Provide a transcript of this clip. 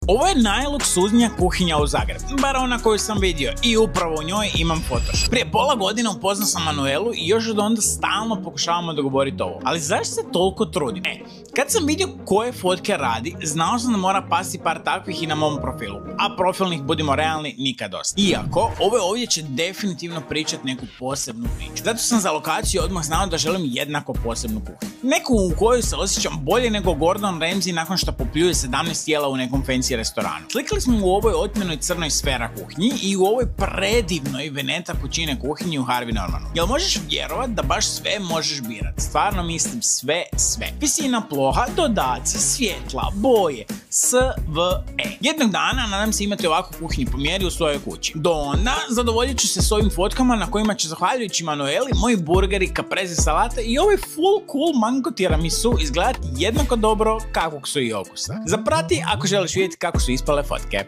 Ovo je najluksuznija kuhinja u Zagrebu, bar ona koju sam vidio, i upravo u njoj imam Photoshop. Prije pola godine upoznao sam Manuelu i još od onda stalno pokušavamo dogovoriti ovo. Ali zašto se toliko trudim? Kad sam vidio koje fotke radi, znao sam da mora pasti par takvih i na mom profilu. A profilnih, budimo realni, nikad dosta. Iako, ove ovdje će definitivno pričati neku posebnu priču. Zato sam za lokaciju odmah znao da želim jednako posebnu kuhinju. Neku u kojoj se osjećam bolje nego Gordon Ramsay nakon što popljuje 17 jela u nekom fancy restoranu. Slikali smo u ovoj otmjenoj crnoj sfera kuhinji i u ovoj predivnoj Veneta Cucine kuhinji u Harvey Normanu. Jel možeš vjerovat da baš sve možeš birat? Stvarno mislim sve. Visina ploha, dodaci, svjetla, boje, sve. Jednog dana nadam se imati ovakvu kuhinju po mjeri u svojoj kući. Do onda zadovoljit ću se s ovim fotkama na kojima će, zahvaljujući Manueli, moji burgeri, caprese salate i ovaj full cool mango tiramisu izgledati jednako dobro kakvog su i okusa. Zaprati ako želiš vidjeti kako su ispale fotke.